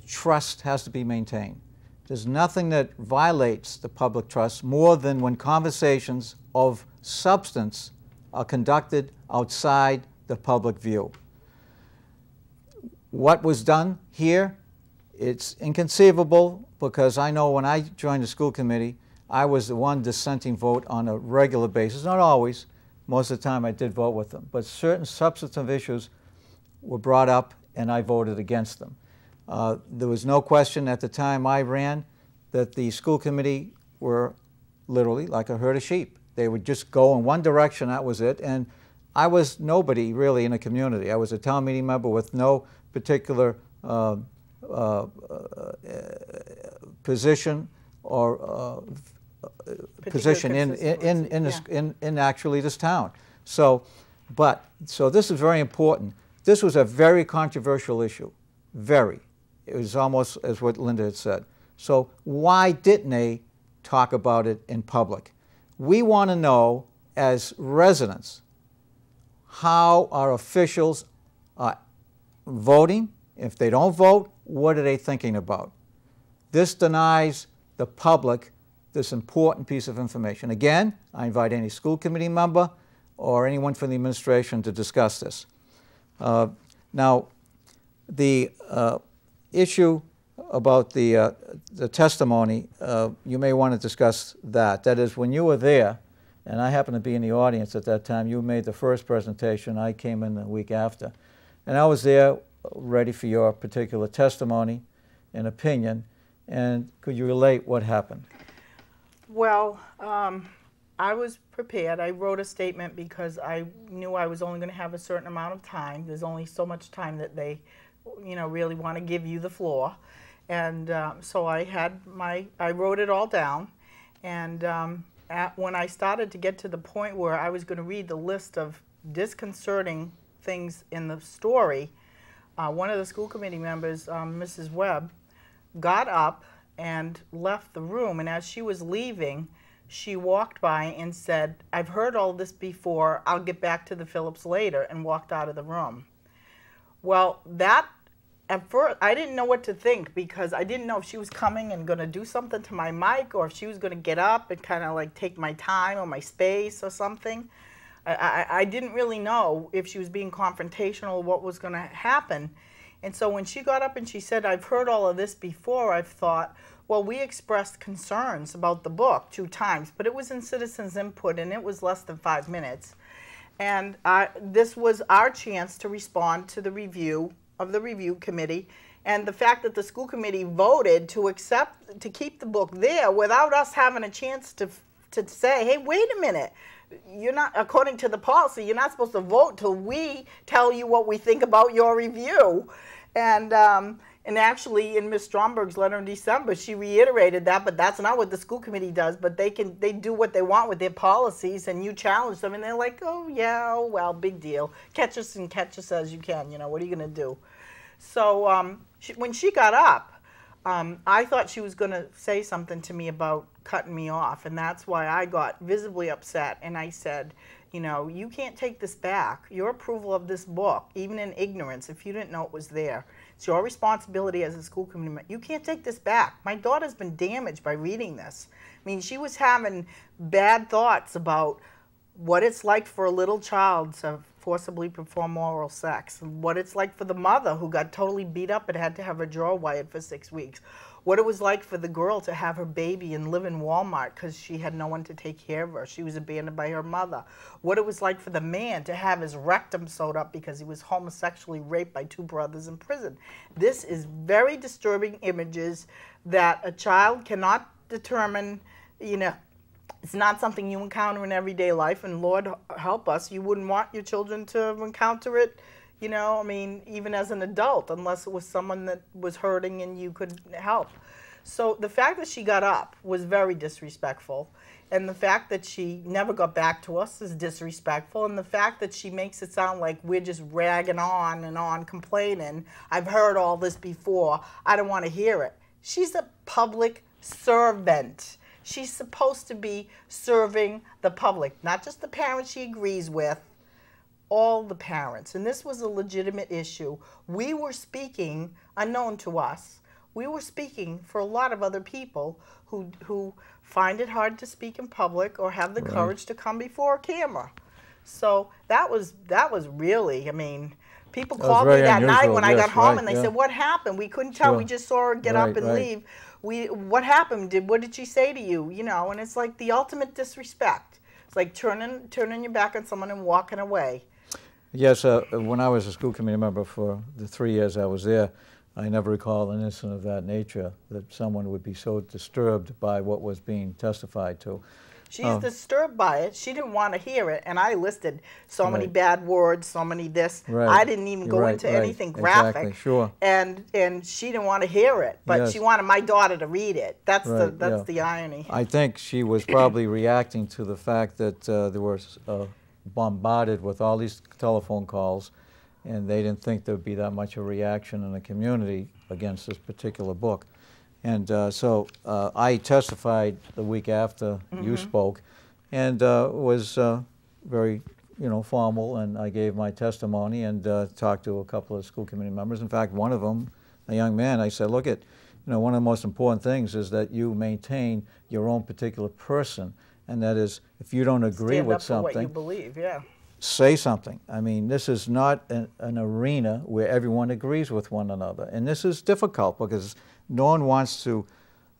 trust has to be maintained. There's nothing that violates the public trust more than when conversations of substance are conducted outside the public view. What was done here, it's inconceivable, because I know when I joined the school committee, I was the one dissenting vote on a regular basis. Not always. Most of the time I did vote with them. But certain substantive issues were brought up and I voted against them. There was no question at the time I ran that the school committee were literally like a herd of sheep. They would just go in one direction, that was it. And I was nobody really in the community. I was a town meeting member with no particular position or position in actually this town. So this is very important. This was a very controversial issue, very. It was almost as what Linda had said. So why didn't they talk about it in public? We want to know, as residents, how our officials are voting. If they don't vote, what are they thinking about? This denies the public this important piece of information. Again, I invite any school committee member or anyone from the administration to discuss this. Now, the issue about the testimony, you may want to discuss that. That is, when you were there, and I happened to be in the audience at that time, you made the first presentation, I came in the week after. And I was there ready for your particular testimony and opinion. And could you relate what happened? Well, I was prepared. I wrote a statement because I knew I was only going to have a certain amount of time. There's only so much time that they, really want to give you the floor. And so I wrote it all down. And when I started to get to the point where I was going to read the list of disconcerting things in the story, one of the school committee members, Mrs. Webb, got up and left the room. And as she was leaving, she walked by and said, "I've heard all this before. I'll get back to the Phillips later," and walked out of the room. Well, at first, I didn't know what to think, because I didn't know if she was coming and going to do something to my mic, or if she was going to get up and kind of like take my time or my space or something. I didn't really know if she was being confrontational or what was going to happen. And so when she got up and she said, "I've heard all of this before," I thought, well, we expressed concerns about the book 2 times, but it was in citizens' input and it was less than 5 minutes. And this was our chance to respond to the review of the review committee, and the fact that the school committee voted to keep the book there without us having a chance to say, hey, wait a minute, you're not, according to the policy, you're not supposed to vote till we tell you what we think about your review. And actually, in Ms. Stromberg's letter in December, she reiterated that, but that's not what the school committee does. But they do what they want with their policies, and you challenge them, and they're like, oh, yeah, oh, well, big deal. Catch us as you can, what are you going to do? So when she got up, I thought she was going to say something to me about cutting me off, and that's why I got visibly upset, and I said, you can't take this back. Your approval of this book, even in ignorance, if you didn't know it was there, it's your responsibility as a school committee member. You can't take this back. My daughter's been damaged by reading this. I mean, she was having bad thoughts about what it's like for a little child to forcibly perform oral sex, and what it's like for the mother who got totally beat up and had to have her jaw wired for 6 weeks, what it was like for the girl to have her baby and live in Walmart because she had no one to take care of her. She was abandoned by her mother. What it was like for the man to have his rectum sewed up because he was homosexually raped by 2 brothers in prison. This is very disturbing images that a child cannot determine, you know. It's not something you encounter in everyday life, and Lord help us, you wouldn't want your children to encounter it, you know, I mean, even as an adult, unless it was someone that was hurting and you could help. So the fact that she got up was very disrespectful, and the fact that she never got back to us is disrespectful, and the fact that she makes it sound like we're just ragging on and on, complaining, I've heard all this before, I don't want to hear it. She's a public servant. She's supposed to be serving the public, not just the parents she agrees with, all the parents. And this was a legitimate issue. We were speaking, unknown to us, we were speaking for a lot of other people who find it hard to speak in public or have the courage to come before a camera. So that was really, I mean, people called me that night when I got home and they said, what happened? We couldn't tell. We just saw her get up and leave. What happened? What did she say to you? You know, and it's like the ultimate disrespect. It's like turning your back on someone and walking away. Yes, when I was a school committee member for the 3 years I was there, I never recall an incident of that nature, that someone would be so disturbed by what was being testified to. She's disturbed by it. She didn't want to hear it, and I listed so many bad words, so many this. I didn't even go into anything graphic. Exactly, and she didn't want to hear it, but she wanted my daughter to read it. That's the irony. I think she was probably reacting to the fact that there was bombarded with all these telephone calls, and they didn't think there would be that much a reaction in the community against this particular book. And so I testified the week after you spoke, and was very, formal, and I gave my testimony and talked to a couple of school committee members. In fact, one of them, a young man, I said, look, one of the most important things is that you maintain your own particular person. And that is, if you don't agree with something, stand up for what you believe, say something. I mean, this is not an arena where everyone agrees with one another. And this is difficult because no one wants to,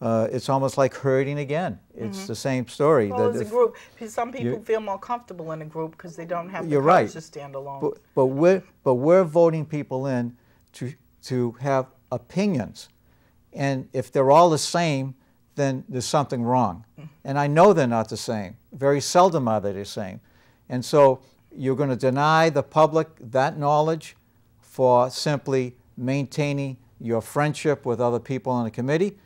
it's almost like herding again. It's the same story. Well, as a group, some people feel more comfortable in a group because they don't have the courage to stand alone. But we're voting people in to have opinions. And if they're all the same, then there's something wrong. And I know they're not the same. Very seldom are they the same. And so you're going to deny the public that knowledge for simply maintaining your friendship with other people on the committee.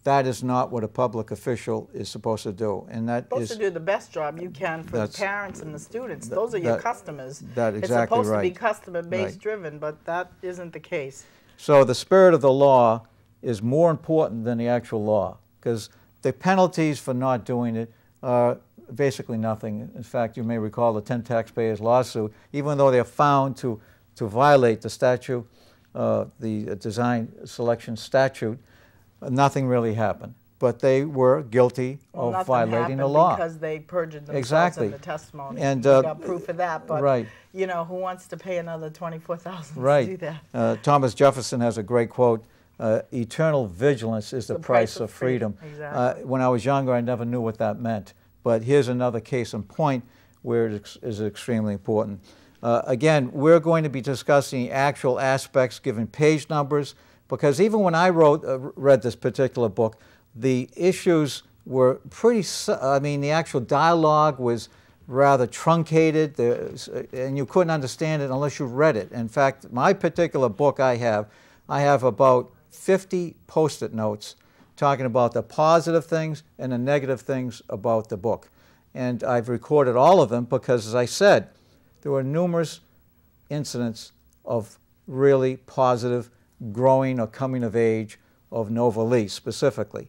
That is not what a public official is supposed to do. And that supposed to do the best job you can for the parents and the students. Those are your customers. That's exactly right. It's supposed to be customer-based driven, but that isn't the case. So the spirit of the law is more important than the actual law, because the penalties for not doing it are basically nothing. In fact, you may recall the 10 taxpayers lawsuit, even though they're found to violate the statute, the design selection statute, nothing really happened. But they were guilty of violating the law. Because they perjured themselves in the testimony. And we got proof of that. But who wants to pay another $24,000 to do that? Thomas Jefferson has a great quote. Eternal vigilance is the price of freedom. Exactly. When I was younger, I never knew what that meant. But here's another case in point where it is extremely important. Again, we're going to be discussing actual aspects, giving page numbers, because even when I read this particular book, the issues were pretty, the actual dialogue was rather truncated, and you couldn't understand it unless you read it. In fact, my particular book I have about 50 Post-it notes talking about the positive things and the negative things about the book. And I've recorded all of them because, as I said, there were numerous incidents of really positive growing or coming of age of Novalee specifically.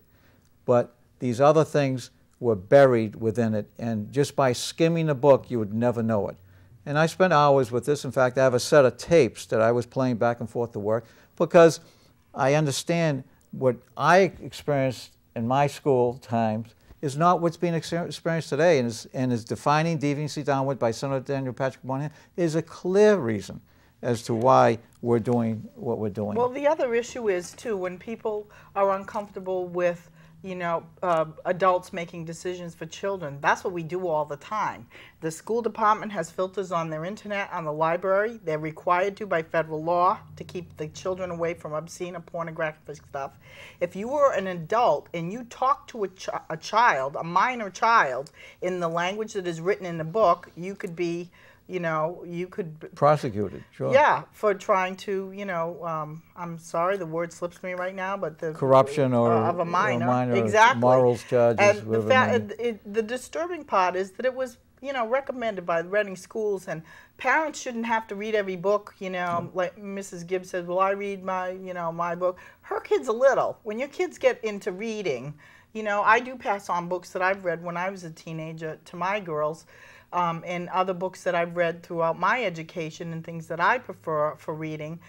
But these other things were buried within it, and just by skimming the book, you would never know it. And I spent hours with this. In fact, I have a set of tapes that I was playing back and forth to work because I understand what I experienced in my school times is not what's being experienced today, and is defining deviancy downward by Senator Daniel Patrick Moynihan is a clear reason. as to why we're doing what we're doing. Well, the other issue is, too, when people are uncomfortable with, you know, adults making decisions for children. That's what we do all the time. The school department has filters on their internet, on the library. They're required to by federal law to keep the children away from obscene or pornographic stuff. If you were an adult and you talk to a child, a minor child, in the language that is written in the book, you could be, you know, you could... Prosecuted, sure. Yeah, for trying to, you know, I'm sorry, the word slips me right now, but the... Corruption or of a minor. Exactly. Morals charges. And the disturbing part is that it was, you know, recommended by the Reading schools, and parents shouldn't have to read every book, you know, like Mrs. Gibbs said, well, I read my, you know, my book. Her kid's a little. When your kids get into reading, you know, I do pass on books that I've read when I was a teenager to my girls, and other books that I've read throughout my education and things that I prefer for reading.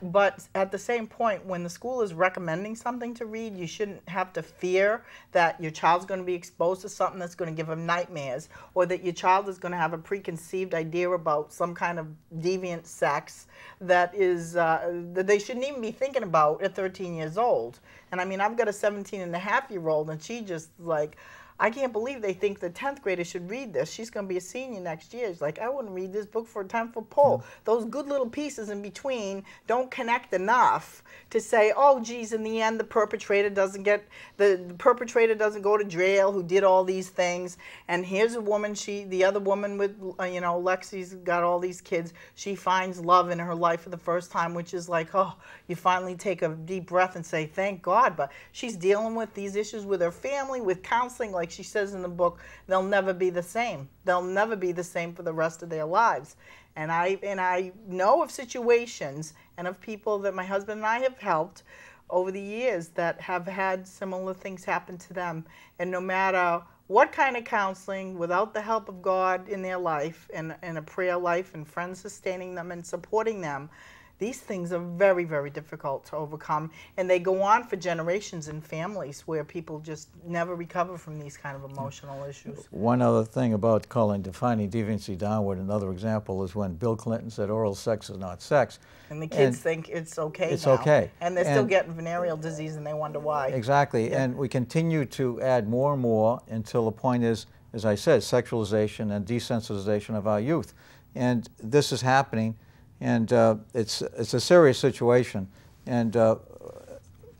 But at the same point, when the school is recommending something to read, you shouldn't have to fear that your child's going to be exposed to something that's going to give them nightmares, or that your child is going to have a preconceived idea about some kind of deviant sex that is that they shouldn't even be thinking about at 13 years old. And I mean, I've got a 17-and-a-half-year-old, and she just like, I can't believe they think the 10th grader should read this. She's going to be a senior next year. She's like, I wouldn't read this book for a 10-foot pole. Those good little pieces in between don't connect enough to say, oh, geez, in the end, the perpetrator doesn't get, the perpetrator doesn't go to jail who did all these things. And here's a woman, the other woman with, you know, Lexi's got all these kids. She finds love in her life for the first time, which is like, oh, you finally take a deep breath and say, thank God. But she's dealing with these issues with her family, with counseling, like she says in the book, they'll never be the same. They'll never be the same for the rest of their lives. And I know of situations and of people that my husband and I have helped over the years that have had similar things happen to them. And no matter what kind of counseling, without the help of God in their life and a prayer life and friends sustaining them and supporting them, these things are very, very difficult to overcome, and they go on for generations in families where people just never recover from these kind of emotional issues. One other thing about defining deviancy downward, another example is when Bill Clinton said oral sex is not sex. And the kids think it's okay It's now. okay. And they're still getting venereal disease and they wonder why. Exactly, yeah. And we continue to add more and more until the point is, as I said, sexualization and desensitization of our youth. And this is happening. And it's a serious situation. And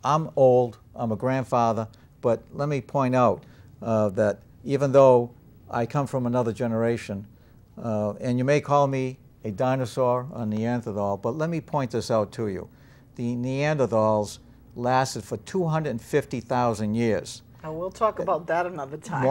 I'm old, I'm a grandfather, but let me point out that even though I come from another generation, and you may call me a dinosaur, a Neanderthal, but let me point this out to you. The Neanderthals lasted for 250,000 years. Oh, we'll talk about that another time.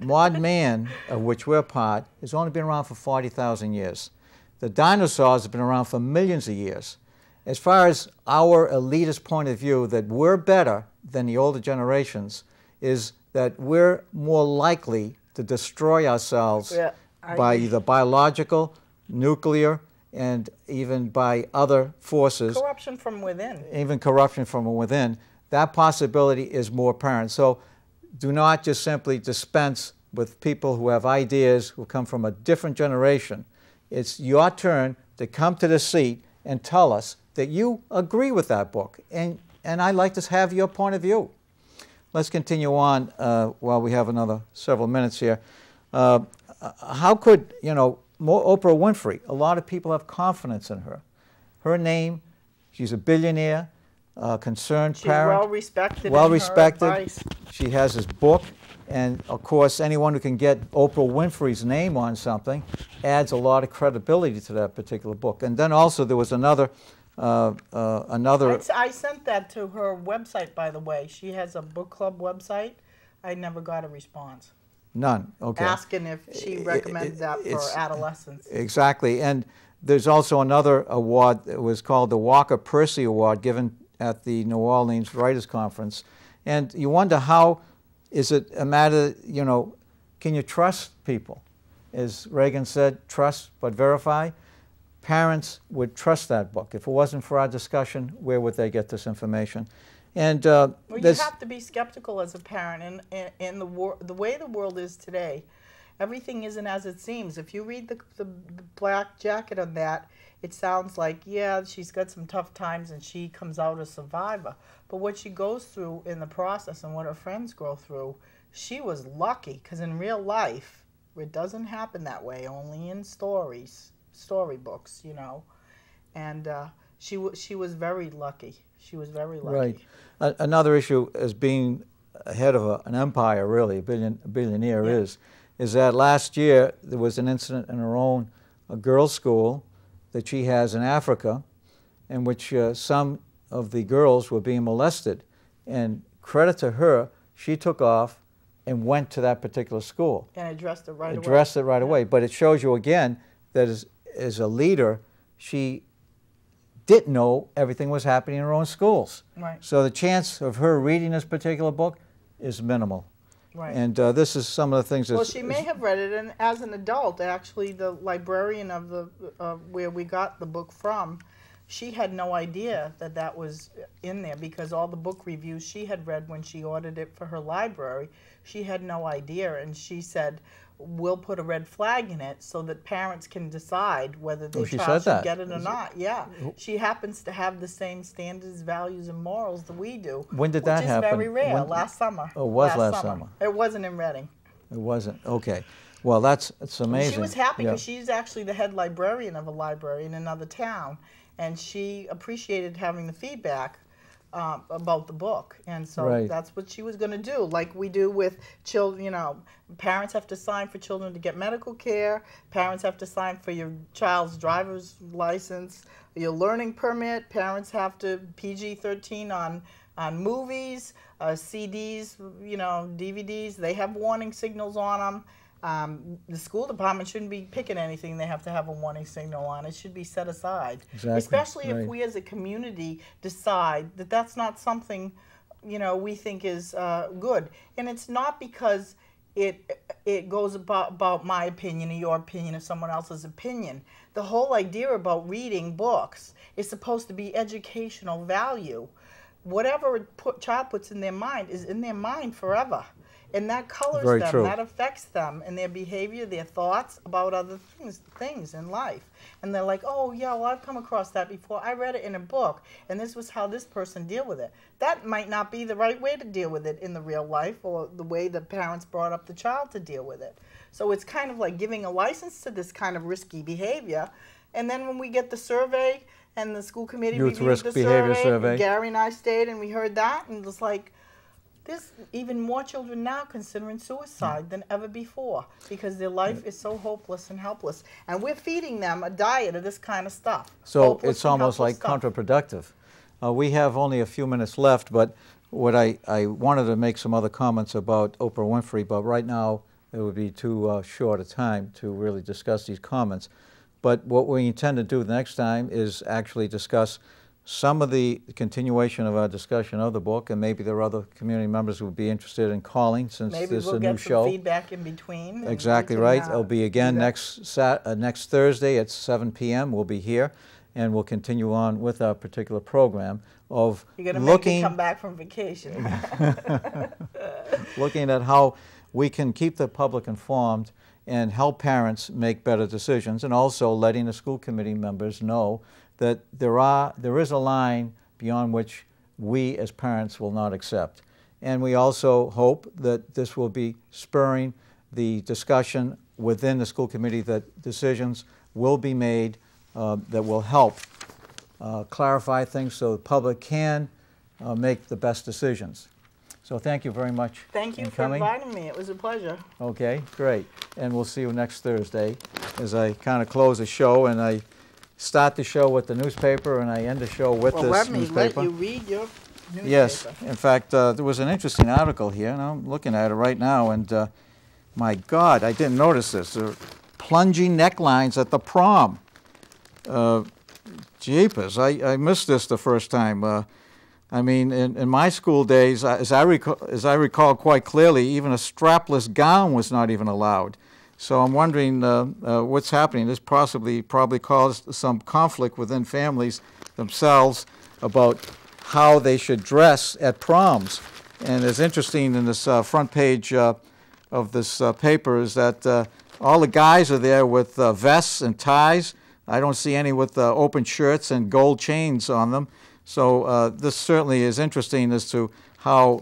Modern man, of which we're part, has only been around for 40,000 years. The dinosaurs have been around for millions of years. As far as our elitist point of view, that we're better than the older generations, is that we're more likely to destroy ourselves by either biological, nuclear, and even by other forces. Corruption from within. Even corruption from within. That possibility is more apparent. So do not just simply dispense with people who have ideas, who come from a different generation. It's your turn to come to the seat and tell us that you agree with that book. And I'd like to have your point of view. Let's continue on while we have another several minutes here. How could, you know, Oprah Winfrey, a lot of people have confidence in her. Her name, she's a billionaire, concerned parent. Well-respected. Well-respected. She has this book. And, of course, anyone who can get Oprah Winfrey's name on something adds a lot of credibility to that particular book. And then also there was another... I sent that to her website, by the way. She has a book club website. I never got a response. None, okay. Asking if she recommends that for adolescents. Exactly. And there's also another award that was called the Walker Percy Award, given at the New Orleans Writers Conference. And you wonder how... Is it a matter, you know, can you trust people? As Reagan said, trust but verify. Parents would trust that book. If it wasn't for our discussion, where would they get this information? And well, you have to be skeptical as a parent. And the way the world is today, everything isn't as it seems. If you read the Black Jacket on that, it sounds like, yeah, she's got some tough times and she comes out a survivor. But what she goes through in the process and what her friends go through, she was lucky, because in real life, it doesn't happen that way, only in storybooks, you know. And she was very lucky. She was very lucky. Right. Another issue as being head of an empire, really, a billionaire Yeah. is that last year there was an incident in her own girls' school that she has in Africa, in which some of the girls were being molested. And credit to her, she took off and went to that particular school. And addressed it right away. Addressed it right away. But it shows you again that as a leader, she didn't know everything was happening in her own schools. Right. So the chance of her reading this particular book is minimal. Right. And this is some of the things that... Well, she may have read it, and as an adult, actually, the librarian of the where we got the book from, she had no idea that that was in there, because all the book reviews she had read when she ordered it for her library, she had no idea, and she said, we'll put a red flag in it so that parents can decide whether their child should get it or not. Yeah, she happens to have the same standards, values, and morals that we do. When did that happen? Which is very rare. Last summer. Oh, it was last summer. It wasn't in Reading. It wasn't. Okay. Well, that's amazing. She was happy because Yeah. she's actually the head librarian of a library in another town, and she appreciated having the feedback about the book, and so Right. that's what she was going to do. Like we do with children, you know, parents have to sign for children to get medical care. Parents have to sign for your child's driver's license, your learning permit. Parents have to PG-13 on movies, CDs, you know, DVDs. They have warning signals on them. The school department shouldn't be picking anything they have to have a warning signal on. It should be set aside. Exactly. Especially Right. if we as a community decide that that's not something, you know, we think is good. And it's not because it goes about my opinion or your opinion or someone else's opinion. The whole idea about reading books is supposed to be educational value. Whatever a child puts in their mind is in their mind forever. And that colors Very them, true. that affects them and their behavior, their thoughts about other things in life. And they're like, oh, yeah, well, I've come across that before. I read it in a book, and this was how this person deal with it. That might not be the right way to deal with it in the real life, or the way the parents brought up the child to deal with it. So it's kind of like giving a license to this kind of risky behavior. And then when we get the survey and the school committee Youth reviewed Risk the Behavior survey, Survey. Gary and I stayed and we heard that, and it was like, there's even more children now considering suicide than ever before, because their life is so hopeless and helpless. And we're feeding them a diet of this kind of stuff. So Hopeless it's and almost like helpless stuff. counterproductive. We have only a few minutes left, but what I wanted to make some other comments about Oprah Winfrey, but right now it would be too short a time to really discuss these comments. But what we intend to do the next time is actually discuss some of the continuation of our discussion of the book, and maybe there are other community members who would be interested in calling, since Maybe this is we'll a new get show. some feedback in between. and Exactly we can, right. It'll be again do that. next Thursday at 7 p.m. We'll be here, and we'll continue on with our particular program of You're going to make me looking come back from vacation. looking at how we can keep the public informed and help parents make better decisions, and also letting the school committee members know that there is a line beyond which we as parents will not accept. And we also hope that this will be spurring the discussion within the school committee, that decisions will be made that will help clarify things so the public can make the best decisions. So thank you very much. Thank you for for coming. inviting me. It was a pleasure. Okay, great. And we'll see you next Thursday as I kind of close the show, and I start the show with the newspaper and I end the show with Well, this let me newspaper. let you read your newspaper. Yes, in fact, there was an interesting article here, and I'm looking at it right now, and my God, I didn't notice this. Plunging necklines at the prom. Jeepers, I missed this the first time. I mean, in my school days, as I recall quite clearly, even a strapless gown was not even allowed. So I'm wondering what's happening. This probably caused some conflict within families themselves about how they should dress at proms. And it's interesting in this front page of this paper is that all the guys are there with vests and ties. I don't see any with open shirts and gold chains on them. So this certainly is interesting as to how